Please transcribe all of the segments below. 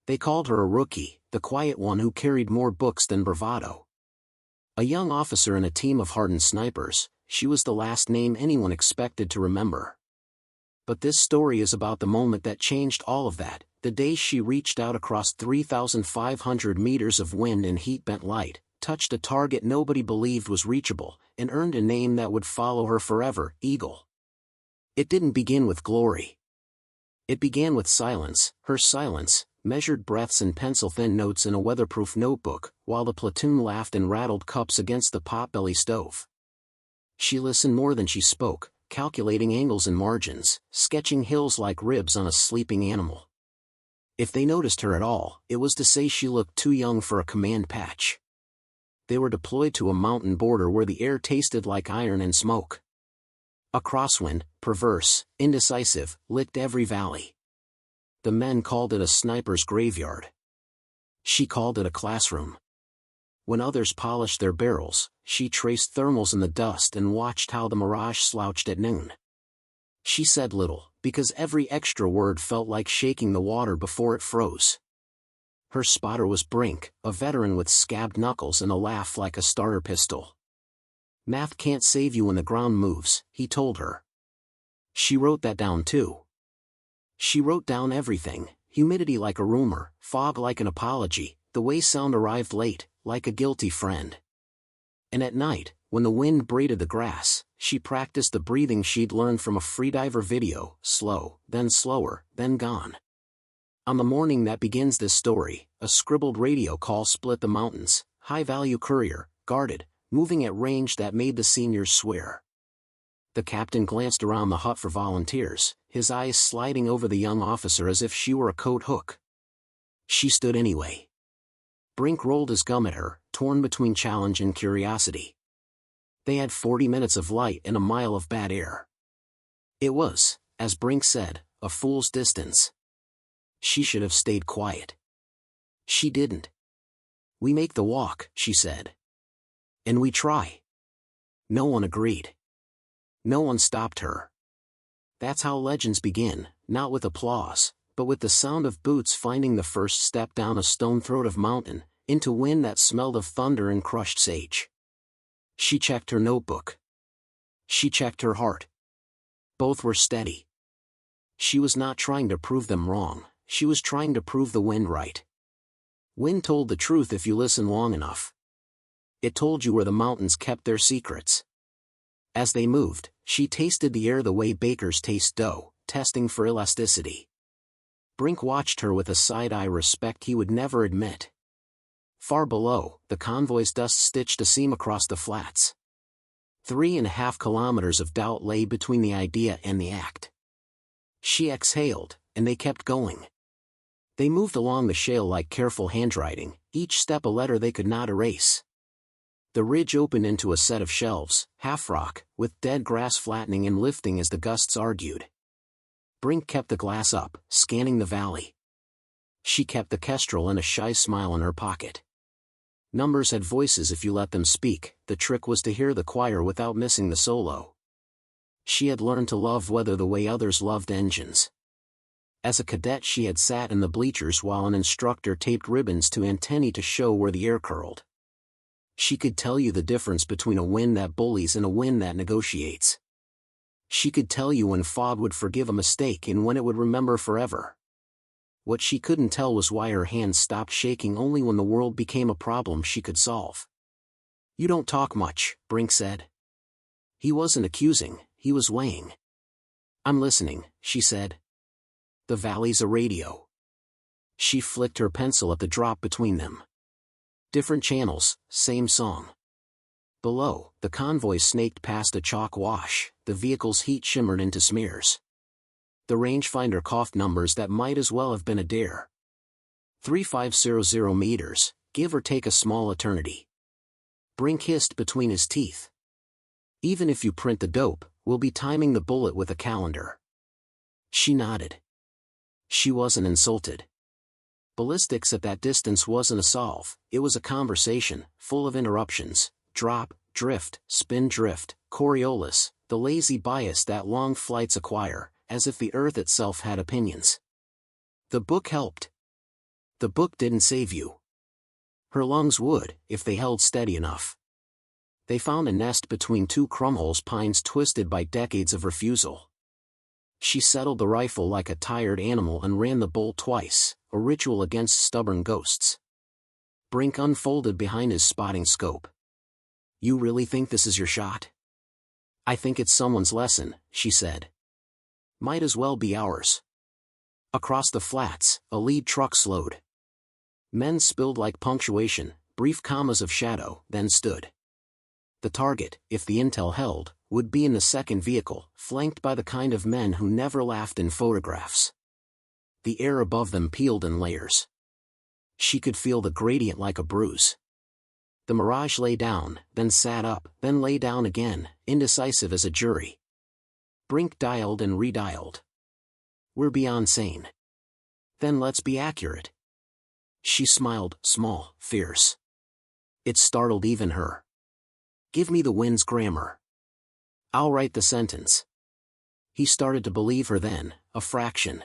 They called her a rookie, the quiet one who carried more books than bravado. A young officer in a team of hardened snipers, she was the last name anyone expected to remember. But this story is about the moment that changed all of that, the day she reached out across 3,500 meters of wind and heat-bent light, touched a target nobody believed was reachable, and earned a name that would follow her forever, Eagle. It didn't begin with glory. It began with silence, her silence, measured breaths and pencil-thin notes in a weatherproof notebook, while the platoon laughed and rattled cups against the potbelly stove. She listened more than she spoke, calculating angles and margins, sketching hills like ribs on a sleeping animal. If they noticed her at all, it was to say she looked too young for a command patch. They were deployed to a mountain border where the air tasted like iron and smoke. A crosswind, perverse, indecisive, licked every valley. The men called it a sniper's graveyard. She called it a classroom. When others polished their barrels, she traced thermals in the dust and watched how the mirage slouched at noon. She said little, because every extra word felt like shaking the water before it froze. Her spotter was Brink, a veteran with scabbed knuckles and a laugh like a starter pistol. "Math can't save you when the ground moves," he told her. She wrote that down too. She wrote down everything, humidity like a rumor, fog like an apology, the way sound arrived late, like a guilty friend. And at night, when the wind braided the grass, she practiced the breathing she'd learned from a freediver video, slow, then slower, then gone. On the morning that begins this story, a scribbled radio call split the mountains, high-value courier, guarded, moving at range that made the seniors swear. The captain glanced around the hut for volunteers, his eyes sliding over the young officer as if she were a coat hook. She stood anyway. Brink rolled his gum at her, torn between challenge and curiosity. They had 40 minutes of light and a mile of bad air. It was, as Brink said, a fool's distance. She should have stayed quiet. She didn't. "We make the walk," she said. "And we try." No one agreed. No one stopped her. That's how legends begin, not with applause, but with the sound of boots finding the first step down a stone throat of mountain, into wind that smelled of thunder and crushed sage. She checked her notebook. She checked her heart. Both were steady. She was not trying to prove them wrong, she was trying to prove the wind right. Wind told the truth if you listen long enough. It told you where the mountains kept their secrets. As they moved, she tasted the air the way bakers taste dough, testing for elasticity. Brink watched her with a side-eye respect he would never admit. Far below, the convoy's dust stitched a seam across the flats. 3.5 kilometers of doubt lay between the idea and the act. She exhaled, and they kept going. They moved along the shale like careful handwriting, each step a letter they could not erase. The ridge opened into a set of shelves, half rock, with dead grass flattening and lifting as the gusts argued. Brink kept the glass up, scanning the valley. She kept the kestrel and a shy smile in her pocket. Numbers had voices if you let them speak, the trick was to hear the choir without missing the solo. She had learned to love weather the way others loved engines. As a cadet she had sat in the bleachers while an instructor taped ribbons to antennae to show where the air curled. She could tell you the difference between a wind that bullies and a wind that negotiates. She could tell you when fog would forgive a mistake and when it would remember forever. What she couldn't tell was why her hands stopped shaking only when the world became a problem she could solve. "You don't talk much," Brink said. He wasn't accusing, he was weighing. "I'm listening," she said. "The valley's a radio." She flicked her pencil at the drop between them. Different channels, same song. Below, the convoy snaked past a chalk wash, the vehicle's heat shimmered into smears. The rangefinder coughed numbers that might as well have been a dare. 3500 meters, give or take a small eternity. Brink hissed between his teeth. "Even if you print the dope, we'll be timing the bullet with a calendar." She nodded. She wasn't insulted. Ballistics at that distance wasn't a solve, it was a conversation, full of interruptions, drop, drift, spin drift, Coriolis, the lazy bias that long flights acquire, as if the earth itself had opinions. The book helped. The book didn't save you. Her lungs would, if they held steady enough. They found a nest between two crumholes, pines twisted by decades of refusal. She settled the rifle like a tired animal and ran the bolt twice, a ritual against stubborn ghosts. Brink unfolded behind his spotting scope. You really think this is your shot? I think it's someone's lesson, she said. Might as well be ours. Across the flats, a lead truck slowed. Men spilled like punctuation, brief commas of shadow, then stood. The target, if the intel held, would be in the second vehicle, flanked by the kind of men who never laughed in photographs. The air above them peeled in layers. She could feel the gradient like a bruise. The Mirage lay down, then sat up, then lay down again, indecisive as a jury. Brink dialed and redialed. We're beyond sane. Then let's be accurate. She smiled, small, fierce. It startled even her. Give me the wind's grammar. I'll write the sentence. He started to believe her then, a fraction.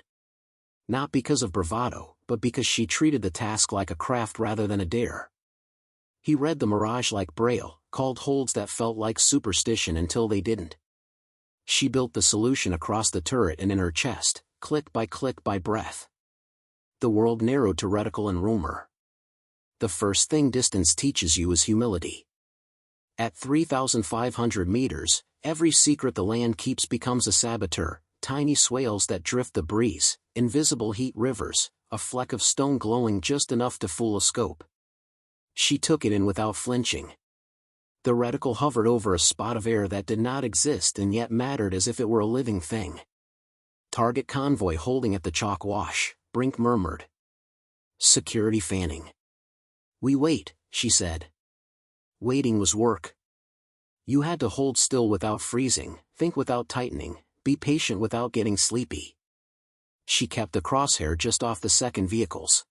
Not because of bravado, but because she treated the task like a craft rather than a dare. He read the Mirage like Braille, called holds that felt like superstition until they didn't. She built the solution across the turret and in her chest, click by breath. The world narrowed to reticle and rumor. The first thing distance teaches you is humility. At 3,500 meters, every secret the land keeps becomes a saboteur, tiny swales that drift the breeze, invisible heat rivers, a fleck of stone glowing just enough to fool a scope. She took it in without flinching. The reticle hovered over a spot of air that did not exist and yet mattered as if it were a living thing. Target convoy holding at the chalk wash, Brink murmured. Security fanning. We wait, she said. Waiting was work. You had to hold still without freezing, think without tightening, be patient without getting sleepy. She kept the crosshair just off the second vehicles.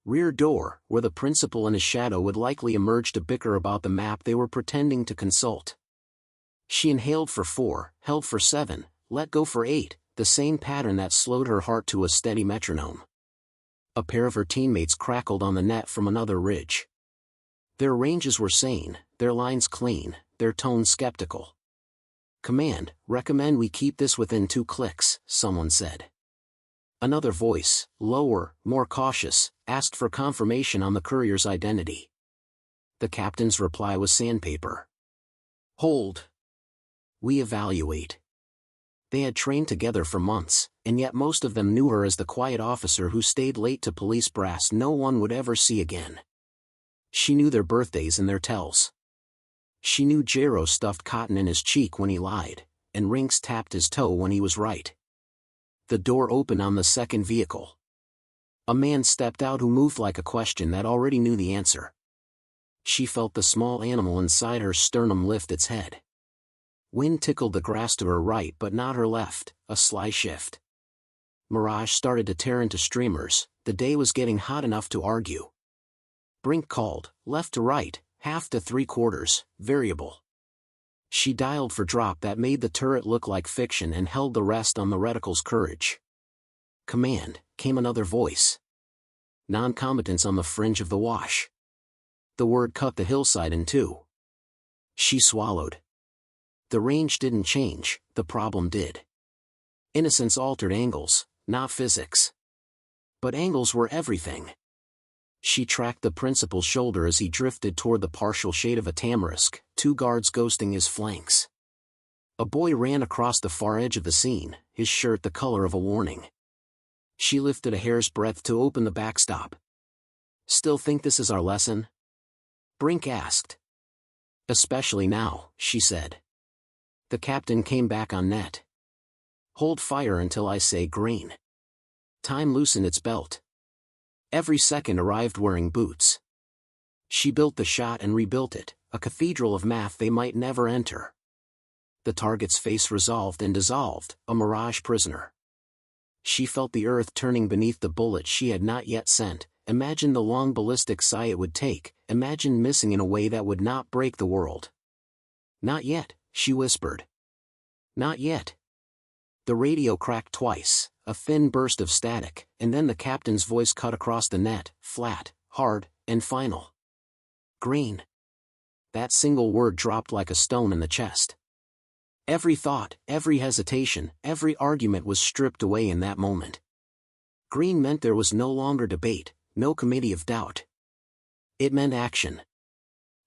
Rear door, where the principal and his shadow would likely emerge to bicker about the map they were pretending to consult. She inhaled for 4, held for 7, let go for 8, the same pattern that slowed her heart to a steady metronome. A pair of her teammates crackled on the net from another ridge. Their ranges were sane, their lines clean, their tone skeptical. Command, recommend we keep this within 2 clicks, someone said. Another voice, lower, more cautious, asked for confirmation on the courier's identity. The captain's reply was sandpaper. Hold. We evaluate. They had trained together for months, and yet most of them knew her as the quiet officer who stayed late to police brass no one would ever see again. She knew their birthdays and their tells. She knew Jero stuffed cotton in his cheek when he lied, and Rinks tapped his toe when he was right. The door opened on the second vehicle. A man stepped out who moved like a question that already knew the answer. She felt the small animal inside her sternum lift its head. Wind tickled the grass to her right but not her left, a sly shift. Mirage started to tear into streamers, the day was getting hot enough to argue. Brink called, left to right, half to 3/4, variable. She dialed for drop that made the turret look like fiction and held the rest on the reticle's courage. Command, came another voice. Non-combatants on the fringe of the wash. The word cut the hillside in 2. She swallowed. The range didn't change, the problem did. Innocence altered angles, not physics. But angles were everything. She tracked the principal's shoulder as he drifted toward the partial shade of a tamarisk, 2 guards ghosting his flanks. A boy ran across the far edge of the scene, his shirt the color of a warning. She lifted a hair's breadth to open the backstop. Still think this is our lesson? Brink asked. Especially now, she said. The captain came back on net. Hold fire until I say green. Time loosened its belt. Every second arrived wearing boots. She built the shot and rebuilt it, a cathedral of math they might never enter. The target's face resolved and dissolved, a Mirage prisoner. She felt the earth turning beneath the bullet she had not yet sent, imagined the long ballistic sigh it would take, imagined missing in a way that would not break the world. Not yet, she whispered. Not yet. The radio cracked twice, a thin burst of static, and then the captain's voice cut across the net, flat, hard, and final. Green. That single word dropped like a stone in the chest. Every thought, every hesitation, every argument was stripped away in that moment. Green meant there was no longer debate, no committee of doubt. It meant action.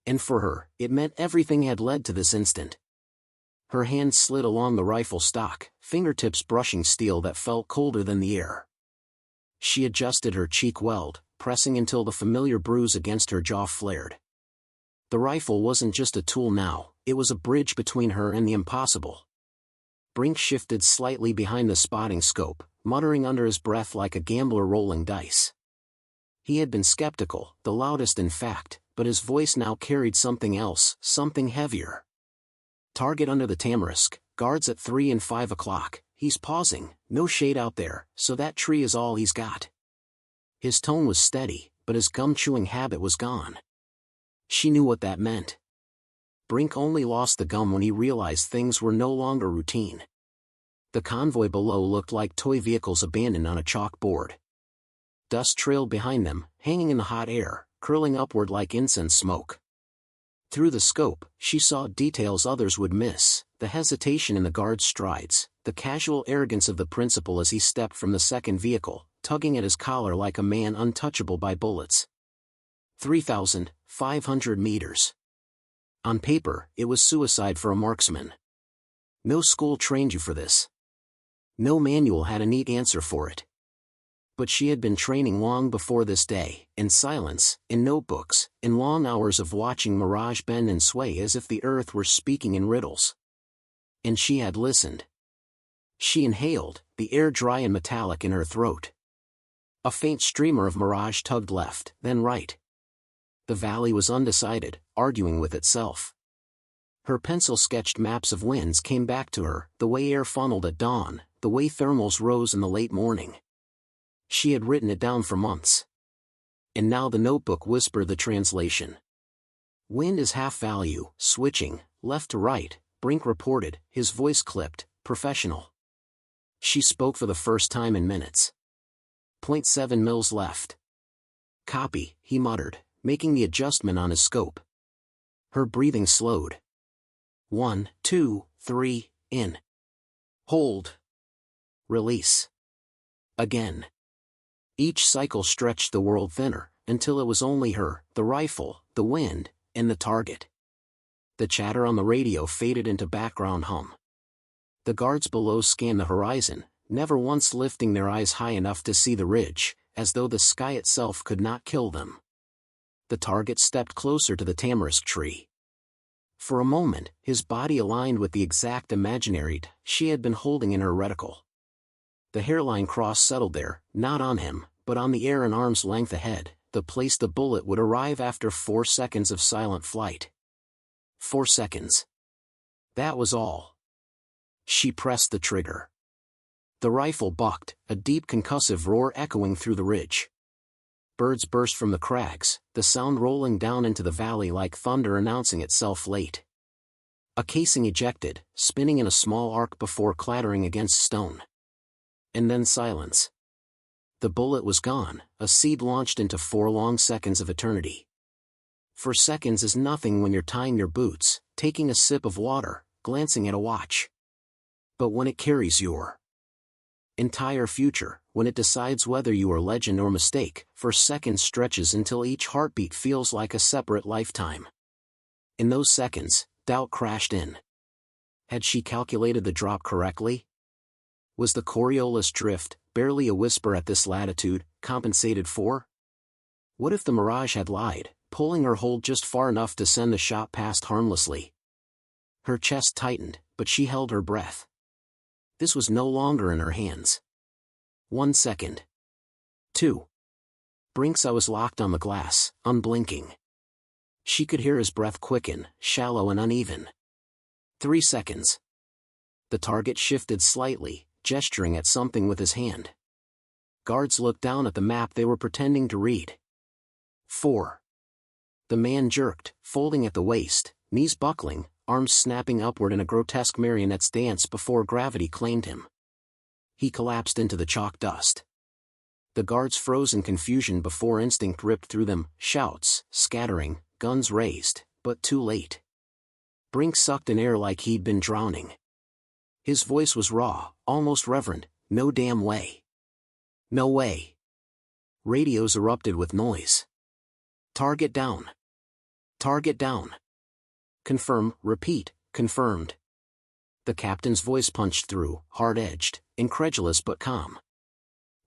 And for her, it meant everything had led to this instant. Her hand slid along the rifle stock, fingertips brushing steel that felt colder than the air. She adjusted her cheek weld, pressing until the familiar bruise against her jaw flared. The rifle wasn't just a tool now, it was a bridge between her and the impossible. Brink shifted slightly behind the spotting scope, muttering under his breath like a gambler rolling dice. He had been skeptical, the loudest in fact, but his voice now carried something else, something heavier. Target under the tamarisk, guards at 3 and 5 o'clock, he's pausing, no shade out there, so that tree is all he's got. His tone was steady, but his gum-chewing habit was gone. She knew what that meant. Brink only lost the gum when he realized things were no longer routine. The convoy below looked like toy vehicles abandoned on a chalkboard. Dust trailed behind them, hanging in the hot air, curling upward like incense smoke. Through the scope, she saw details others would miss, the hesitation in the guard's strides, the casual arrogance of the principal as he stepped from the second vehicle, tugging at his collar like a man untouchable by bullets. 3,500 meters. On paper, it was suicide for a marksman. No school trained you for this. No manual had a neat answer for it. But she had been training long before this day, in silence, in notebooks, in long hours of watching mirage bend and sway as if the earth were speaking in riddles. And she had listened. She inhaled, the air dry and metallic in her throat. A faint streamer of mirage tugged left, then right. The valley was undecided, arguing with itself. Her pencil-sketched maps of winds came back to her, the way air funneled at dawn, the way thermals rose in the late morning. She had written it down for months. And now the notebook whispered the translation. Wind is half value, switching, left to right, Brink reported, his voice clipped, professional. She spoke for the first time in minutes. .7 mils left. Copy, he muttered, making the adjustment on his scope. Her breathing slowed. 1, 2, 3, in. Hold. Release. Again. Each cycle stretched the world thinner, until it was only her, the rifle, the wind, and the target. The chatter on the radio faded into background hum. The guards below scanned the horizon, never once lifting their eyes high enough to see the ridge, as though the sky itself could not kill them. The target stepped closer to the tamarisk tree. For a moment, his body aligned with the exact imaginary she had been holding in her reticle. The hairline cross settled there, not on him, but on the air an arm's length ahead, the place the bullet would arrive after 4 seconds of silent flight. 4 seconds. That was all. She pressed the trigger. The rifle bucked, a deep concussive roar echoing through the ridge. Birds burst from the crags, the sound rolling down into the valley like thunder announcing itself late. A casing ejected, spinning in a small arc before clattering against stone. And then silence. The bullet was gone, a seed launched into 4 long seconds of eternity. 4 seconds is nothing when you're tying your boots, taking a sip of water, glancing at a watch. But when it carries your entire future, when it decides whether you are legend or mistake, 4 seconds stretches until each heartbeat feels like a separate lifetime. In those seconds, doubt crashed in. Had she calculated the drop correctly? Was the Coriolis drift, barely a whisper at this latitude, compensated for? What if the mirage had lied, pulling her hold just far enough to send the shot past harmlessly? Her chest tightened, but she held her breath. This was no longer in her hands. 1 second. 2. Brink's eye was locked on the glass, unblinking. She could hear his breath quicken, shallow and uneven. 3 seconds. The target shifted slightly, gesturing at something with his hand. Guards looked down at the map they were pretending to read. 4. The man jerked, folding at the waist, knees buckling, arms snapping upward in a grotesque marionette's dance before gravity claimed him. He collapsed into the chalk dust. The guards froze in confusion before instinct ripped through them, shouts, scattering, guns raised, but too late. Brink sucked in air like he'd been drowning. His voice was raw, almost reverent. No damn way. No way. Radios erupted with noise. Target down. Target down. Confirm, repeat, confirmed. The captain's voice punched through, hard-edged, incredulous but calm.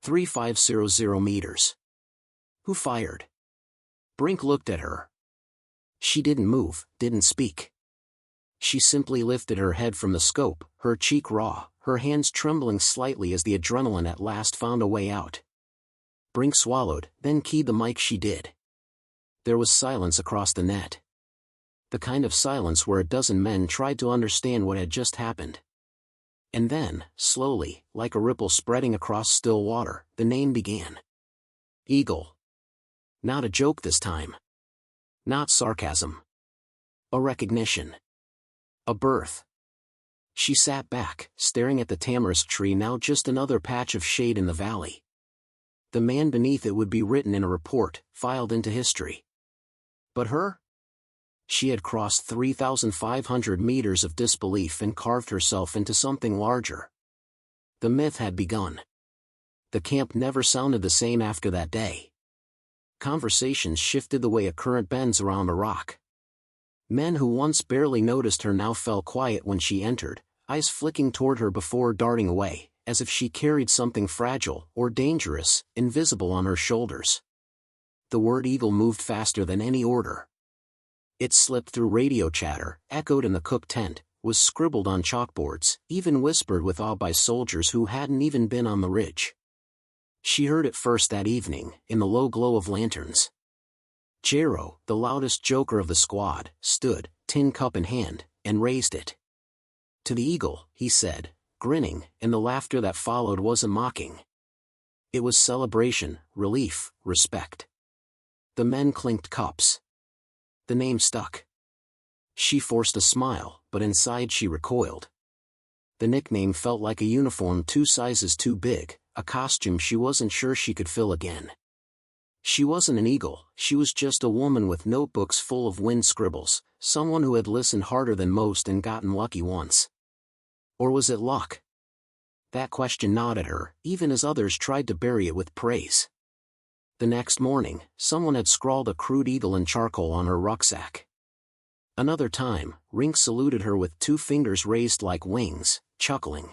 3500 meters. Who fired? Brink looked at her. She didn't move, didn't speak. She simply lifted her head from the scope, her cheek raw, her hands trembling slightly as the adrenaline at last found a way out. Brink swallowed, then keyed the mic. She did. There was silence across the net. The kind of silence where a dozen men tried to understand what had just happened. And then, slowly, like a ripple spreading across still water, the name began. Eagle. Not a joke this time. Not sarcasm. A recognition. A birth. She sat back, staring at the tamarisk tree, now just another patch of shade in the valley. The man beneath it would be written in a report, filed into history. But her? She had crossed 3,500 meters of disbelief and carved herself into something larger. The myth had begun. The camp never sounded the same after that day. Conversations shifted the way a current bends around a rock. Men who once barely noticed her now fell quiet when she entered, eyes flicking toward her before darting away, as if she carried something fragile or dangerous, invisible on her shoulders. The word eagle moved faster than any order. It slipped through radio chatter, echoed in the cook tent, was scribbled on chalkboards, even whispered with awe by soldiers who hadn't even been on the ridge. She heard it first that evening, in the low glow of lanterns. Jero, the loudest joker of the squad, stood, tin cup in hand, and raised it. To the eagle, he said, grinning, and the laughter that followed wasn't mocking. It was celebration, relief, respect. The men clinked cups. The name stuck. She forced a smile, but inside she recoiled. The nickname felt like a uniform 2 sizes too big, a costume she wasn't sure she could fill again. She wasn't an eagle, she was just a woman with notebooks full of wind scribbles, someone who had listened harder than most and gotten lucky once. Or was it luck? That question gnawed at her, even as others tried to bury it with praise. The next morning, someone had scrawled a crude eagle in charcoal on her rucksack. Another time, Rink saluted her with 2 fingers raised like wings, chuckling.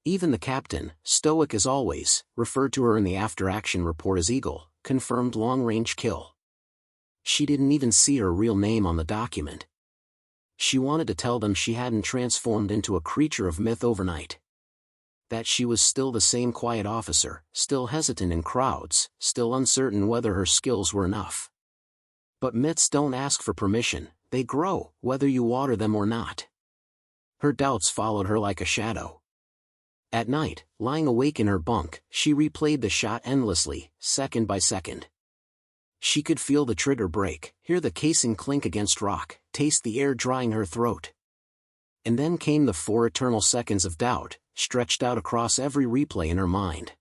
Even the captain, stoic as always, referred to her in the after-action report as Eagle, confirmed long-range kill. She didn't even see her real name on the document. She wanted to tell them she hadn't transformed into a creature of myth overnight. That she was still the same quiet officer, still hesitant in crowds, still uncertain whether her skills were enough. But myths don't ask for permission, they grow, whether you water them or not. Her doubts followed her like a shadow. At night, lying awake in her bunk, she replayed the shot endlessly, second by second. She could feel the trigger break, hear the casing clink against rock, taste the air drying her throat. And then came the 4 eternal seconds of doubt, stretched out across every replay in her mind.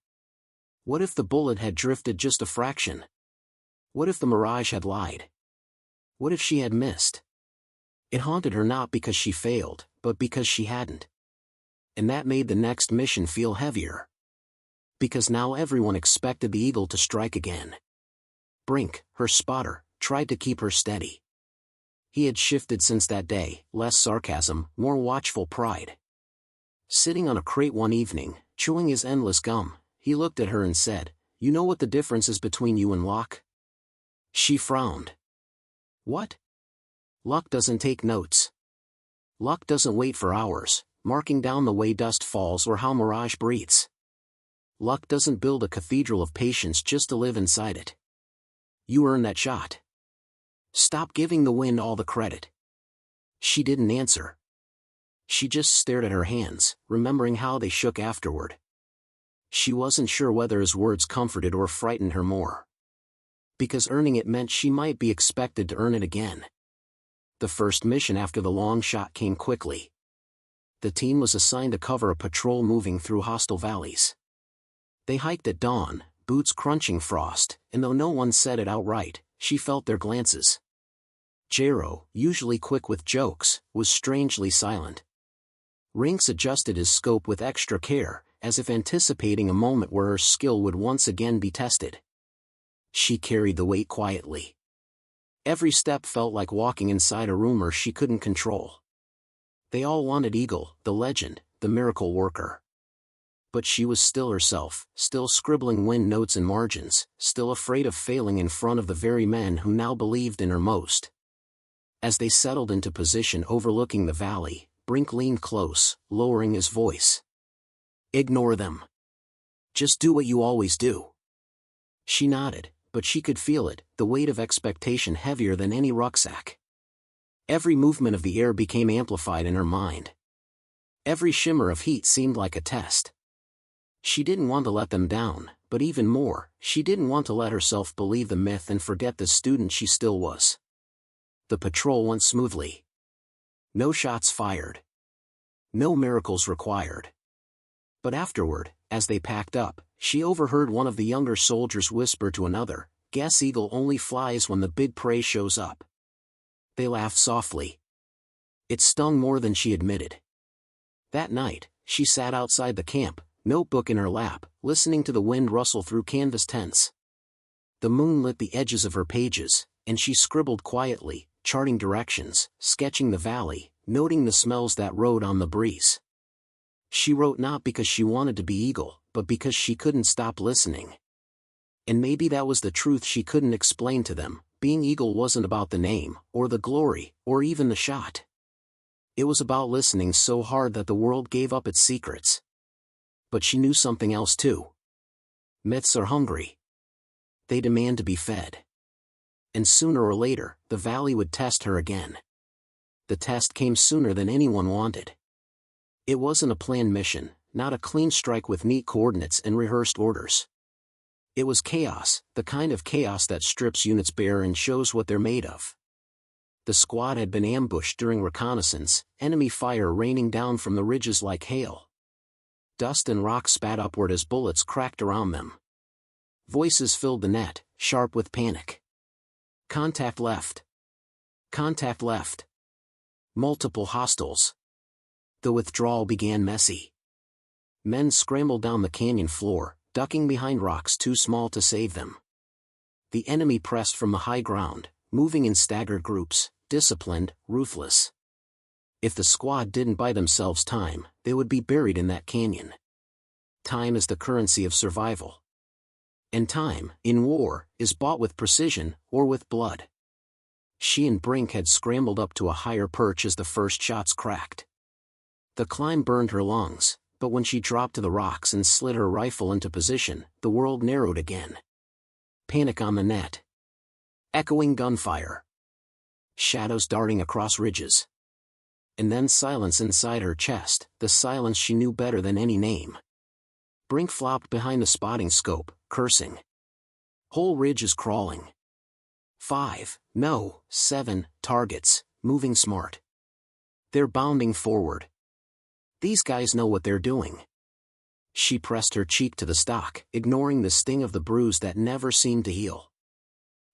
What if the bullet had drifted just a fraction? What if the mirage had lied? What if she had missed? It haunted her not because she failed, but because she hadn't. And that made the next mission feel heavier. Because now everyone expected the eagle to strike again. Brink, her spotter, tried to keep her steady. He had shifted since that day, less sarcasm, more watchful pride. Sitting on a crate one evening, chewing his endless gum, he looked at her and said, "You know what the difference is between you and luck?" She frowned. "What?" "Luck doesn't take notes. Luck doesn't wait for hours, marking down the way dust falls or how mirage breathes. Luck doesn't build a cathedral of patience just to live inside it. You earn that shot. Stop giving the wind all the credit." She didn't answer. She just stared at her hands, remembering how they shook afterward. She wasn't sure whether his words comforted or frightened her more. Because earning it meant she might be expected to earn it again. The first mission after the long shot came quickly. The team was assigned to cover a patrol moving through hostile valleys. They hiked at dawn, boots crunching frost, and though no one said it outright, she felt their glances. Jero, usually quick with jokes, was strangely silent. Rinks adjusted his scope with extra care, as if anticipating a moment where her skill would once again be tested. She carried the weight quietly. Every step felt like walking inside a rumor she couldn't control. They all wanted Eagle, the legend, the miracle worker. But she was still herself, still scribbling wind notes in margins, still afraid of failing in front of the very men who now believed in her most. As they settled into position overlooking the valley, Brink leaned close, lowering his voice. "Ignore them. Just do what you always do." She nodded, but she could feel it, the weight of expectation heavier than any rucksack. Every movement of the air became amplified in her mind. Every shimmer of heat seemed like a test. She didn't want to let them down, but even more, she didn't want to let herself believe the myth and forget the student she still was. The patrol went smoothly. No shots fired. No miracles required. But afterward, as they packed up, she overheard one of the younger soldiers whisper to another, "Guess Eagle only flies when the big prey shows up." They laughed softly. It stung more than she admitted. That night, she sat outside the camp, notebook in her lap, listening to the wind rustle through canvas tents. The moon lit the edges of her pages, and she scribbled quietly, charting directions, sketching the valley, noting the smells that rode on the breeze. She wrote not because she wanted to be Eagle, but because she couldn't stop listening. And maybe that was the truth she couldn't explain to them. Being Eagle wasn't about the name, or the glory, or even the shot. It was about listening so hard that the world gave up its secrets. But she knew something else too. Myths are hungry. They demand to be fed. And sooner or later, the valley would test her again. The test came sooner than anyone wanted. It wasn't a planned mission, not a clean strike with neat coordinates and rehearsed orders. It was chaos, the kind of chaos that strips units bare and shows what they're made of. The squad had been ambushed during reconnaissance, enemy fire raining down from the ridges like hail. Dust and rocks spat upward as bullets cracked around them. Voices filled the net, sharp with panic. Contact left. Contact left. Multiple hostiles. The withdrawal began messy. Men scrambled down the canyon floor, ducking behind rocks too small to save them. The enemy pressed from the high ground, moving in staggered groups, disciplined, ruthless. If the squad didn't buy themselves time, they would be buried in that canyon. Time is the currency of survival. And time, in war, is bought with precision, or with blood. She and Brink had scrambled up to a higher perch as the first shots cracked. The climb burned her lungs, but when she dropped to the rocks and slid her rifle into position, the world narrowed again. Panic on the net. Echoing gunfire. Shadows darting across ridges. And then silence inside her chest, the silence she knew better than any name. Brink flopped behind the spotting scope, cursing. Whole ridge is crawling. 5, no, 7, targets, moving smart. They're bounding forward. These guys know what they're doing. She pressed her cheek to the stock, ignoring the sting of the bruise that never seemed to heal.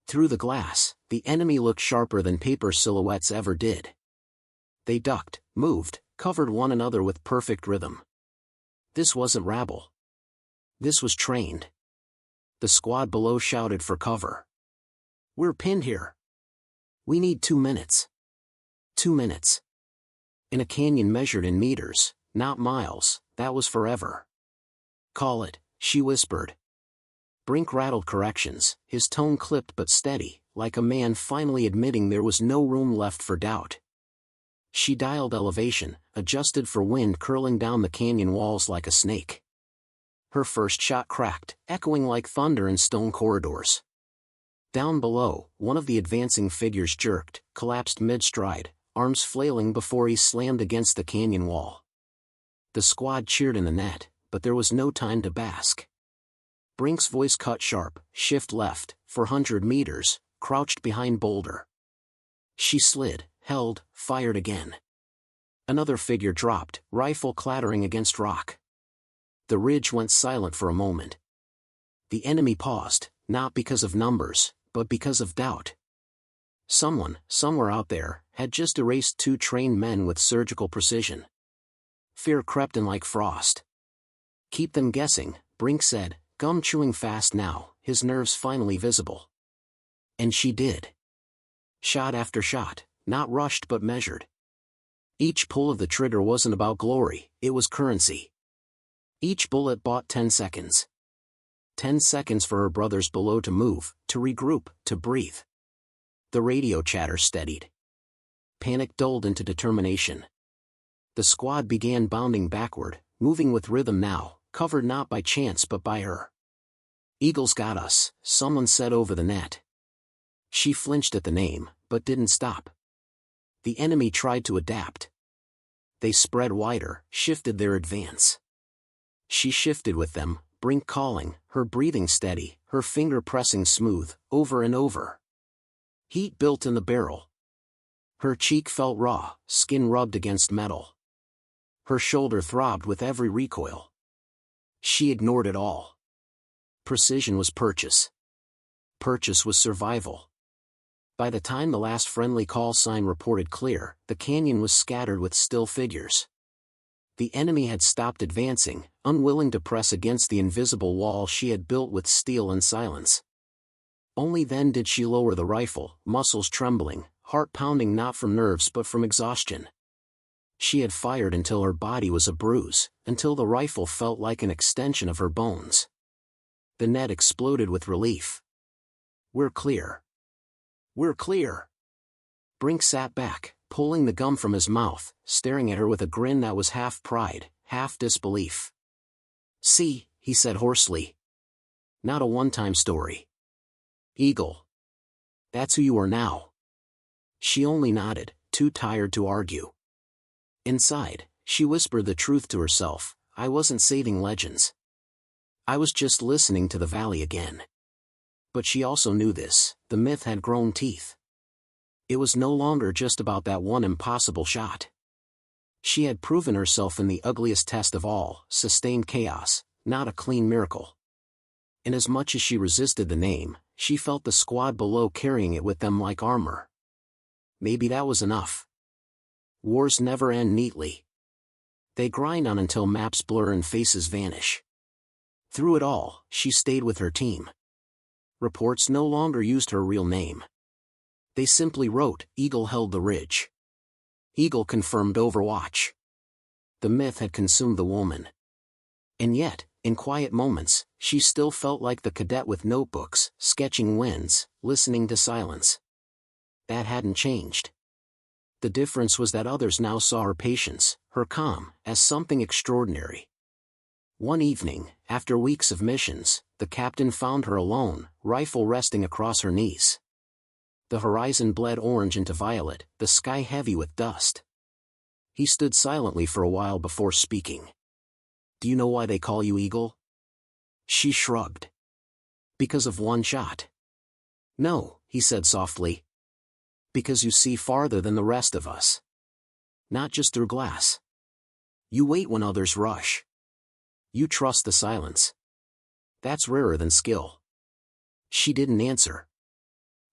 Through the glass, the enemy looked sharper than paper silhouettes ever did. They ducked, moved, covered one another with perfect rhythm. This wasn't rabble. This was trained. The squad below shouted for cover. "We're pinned here. We need 2 minutes. 2 minutes." In a canyon measured in meters, not miles, that was forever. "Call it," she whispered. Brink rattled corrections, his tone clipped but steady, like a man finally admitting there was no room left for doubt. She dialed elevation, adjusted for wind curling down the canyon walls like a snake. Her first shot cracked, echoing like thunder in stone corridors. Down below, one of the advancing figures jerked, collapsed mid-stride, arms flailing before he slammed against the canyon wall. The squad cheered in the net, but there was no time to bask. Brink's voice cut sharp, shift left, 400 meters, crouched behind boulder. She slid, held, fired again. Another figure dropped, rifle clattering against rock. The ridge went silent for a moment. The enemy paused, not because of numbers, but because of doubt. Someone, somewhere out there, had just erased 2 trained men with surgical precision. Fear crept in like frost. "Keep them guessing," Brink said, gum chewing fast now, his nerves finally visible. And she did. Shot after shot, not rushed but measured. Each pull of the trigger wasn't about glory, it was currency. Each bullet bought 10 seconds. 10 seconds for her brothers below to move, to regroup, to breathe. The radio chatter steadied. Panic dulled into determination. The squad began bounding backward, moving with rhythm now, covered not by chance but by her. "Eagles got us," someone said over the net. She flinched at the name, but didn't stop. The enemy tried to adapt. They spread wider, shifted their advance. She shifted with them, Brink calling, her breathing steady, her finger pressing smooth, over and over. Heat built in the barrel. Her cheek felt raw, skin rubbed against metal. Her shoulder throbbed with every recoil. She ignored it all. Precision was purchase. Purchase was survival. By the time the last friendly call sign reported clear, the canyon was scattered with still figures. The enemy had stopped advancing, unwilling to press against the invisible wall she had built with steel and silence. Only then did she lower the rifle, muscles trembling, heart pounding not from nerves but from exhaustion. She had fired until her body was a bruise, until the rifle felt like an extension of her bones. The net exploded with relief. "We're clear. We're clear." Brink sat back, pulling the gum from his mouth, staring at her with a grin that was half pride, half disbelief. "See," he said hoarsely. "Not a one-time story. Eagle. That's who you are now." She only nodded, too tired to argue. Inside, she whispered the truth to herself, "I wasn't saving legends. I was just listening to the valley again." But she also knew this, the myth had grown teeth. It was no longer just about that one impossible shot. She had proven herself in the ugliest test of all, sustained chaos, not a clean miracle. And as much as she resisted the name, she felt the squad below carrying it with them like armor. Maybe that was enough. Wars never end neatly. They grind on until maps blur and faces vanish. Through it all, she stayed with her team. Reports no longer used her real name. They simply wrote, "Eagle held the ridge. Eagle confirmed Overwatch." The myth had consumed the woman. And yet, in quiet moments, she still felt like the cadet with notebooks, sketching wins, listening to silence. That hadn't changed. The difference was that others now saw her patience, her calm, as something extraordinary. One evening, after weeks of missions, the captain found her alone, rifle resting across her knees. The horizon bled orange into violet, the sky heavy with dust. He stood silently for a while before speaking. "Do you know why they call you Eagle?" She shrugged. "Because of one shot." "No," he said softly. "Because you see farther than the rest of us. Not just through glass. You wait when others rush. You trust the silence. That's rarer than skill." She didn't answer.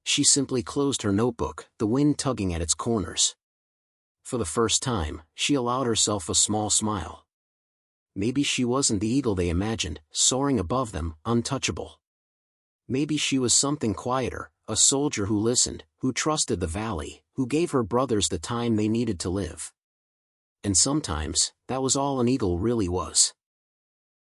She simply closed her notebook, the wind tugging at its corners. For the first time, she allowed herself a small smile. Maybe she wasn't the eagle they imagined, soaring above them, untouchable. Maybe she was something quieter, a soldier who listened, who trusted the valley, who gave her brothers the time they needed to live. And sometimes, that was all an eagle really was.